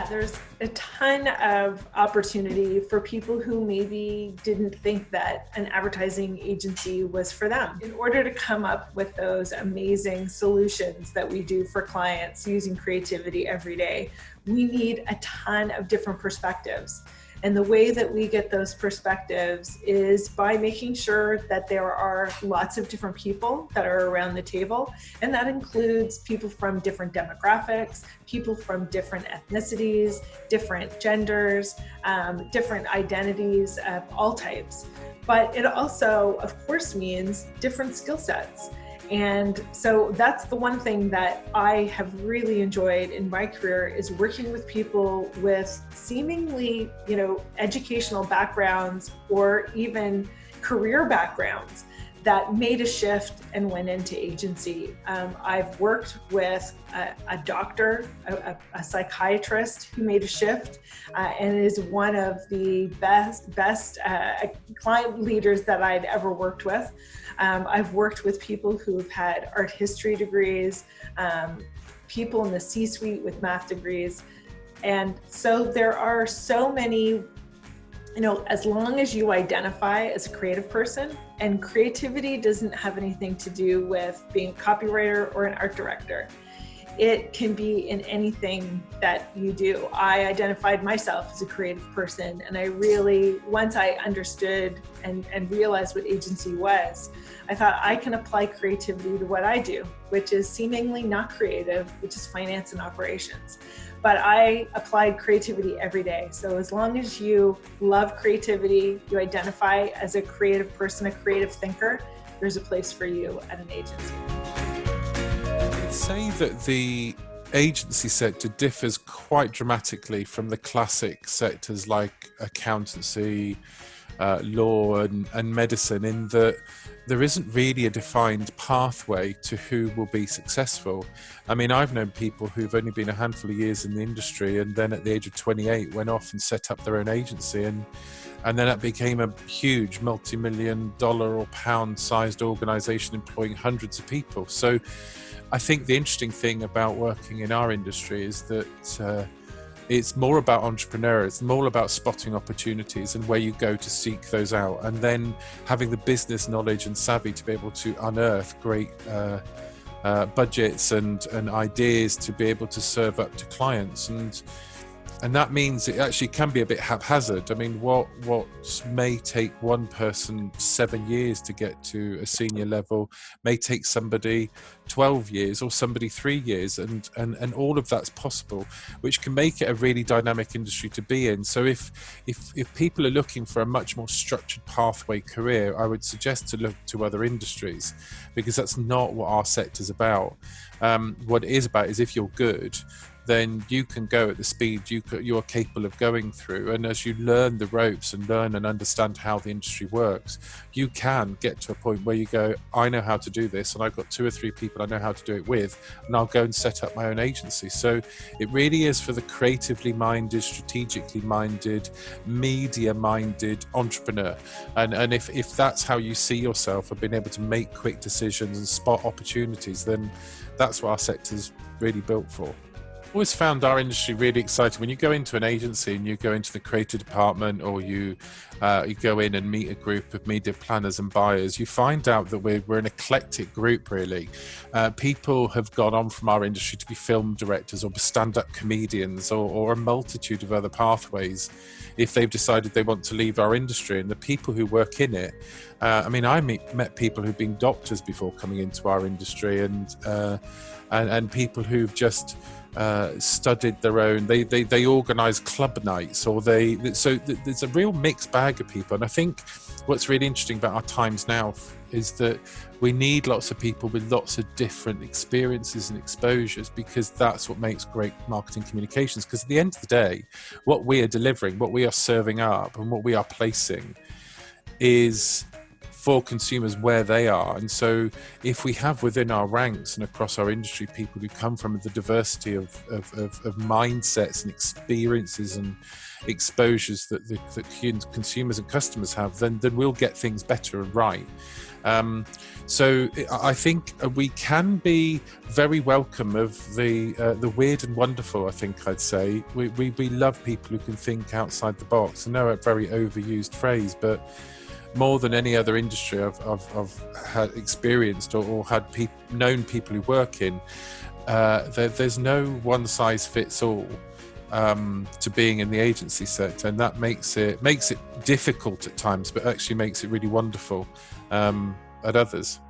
There's a ton of opportunity for people who maybe didn't think that an advertising agency was for them. In order to come up with those amazing solutions that we do for clients using creativity every day, we need a ton of different perspectives. And the way that we get those perspectives is by making sure that there are lots of different people that are around the table. And that includes people from different demographics, people from different ethnicities, different genders, different identities of all types. But it also, of course, means different skill sets. And so that's the one thing that I have really enjoyed in my career is working with people with seemingly, educational backgrounds or even career backgrounds that made a shift and went into agency. I've worked with a doctor, a psychiatrist who made a shift and is one of the best client leaders that I'd ever worked with. I've worked with people who've had art history degrees, people in the C-suite with math degrees. And so there are so many, as long as you identify as a creative person, and creativity doesn't have anything to do with being a copywriter or an art director. It can be in anything that you do. I identified myself as a creative person, and I really, once I understood and realized what agency was, I thought I can apply creativity to what I do, which is seemingly not creative, which is finance and operations. But I applied creativity every day. So as long as you love creativity, you identify as a creative person, a creative thinker, there's a place for you at an agency. I'd say that the agency sector differs quite dramatically from the classic sectors like accountancy, law and medicine, in that there isn't really a defined pathway to who will be successful. I mean, I've known people who've only been a handful of years in the industry and then at the age of 28 went off and set up their own agency, and then it became a huge multi-million dollar or pound sized organization employing hundreds of people. So I think the interesting thing about working in our industry is that it's more about entrepreneurs, it's more about spotting opportunities and where you go to seek those out, and then having the business knowledge and savvy to be able to unearth great budgets and ideas to be able to serve up to clients. And that means it actually can be a bit haphazard. I mean, what may take one person 7 years to get to a senior level may take somebody 12 years or somebody 3 years, and all of that's possible, which can make it a really dynamic industry to be in. So if people are looking for a much more structured pathway career, I would suggest to look to other industries, because that's not what our sector's about. What it is about is if you're good, then you can go at the speed you're capable of going through. And as you learn the ropes and learn and understand how the industry works, you can get to a point where you go, I know how to do this, and I've got 2 or 3 people I know how to do it with, and I'll go and set up my own agency. So it really is for the creatively minded, strategically minded, media minded entrepreneur. And if that's how you see yourself, of being able to make quick decisions and spot opportunities, then that's what our sector's really built for. Always found our industry really exciting. When you go into an agency and you go into the creative department, or you go in and meet a group of media planners and buyers, you find out that we're an eclectic group, really. People have gone on from our industry to be film directors or stand-up comedians or a multitude of other pathways if they've decided they want to leave our industry. And the people who work in it, I met people who've been doctors before coming into our industry, and people who've just studied their own. They organise club nights, so there's a real mixed bag of people. And I think what's really interesting about our times now is that we need lots of people with lots of different experiences and exposures, because that's what makes great marketing communications. Because at the end of the day, what we are delivering, what we are serving up, and what we are placing is for consumers where they are. And so if we have within our ranks and across our industry people who come from the diversity of mindsets and experiences and exposures that consumers and customers have, then we'll get things better and right. So I think we can be very welcome of the weird and wonderful. I think I'd say we love people who can think outside the box. I know a very overused phrase, but more than any other industry I've had experienced or had known people who work in, there's no one size fits all to being in the agency sector, and that makes it difficult at times, but actually makes it really wonderful at others.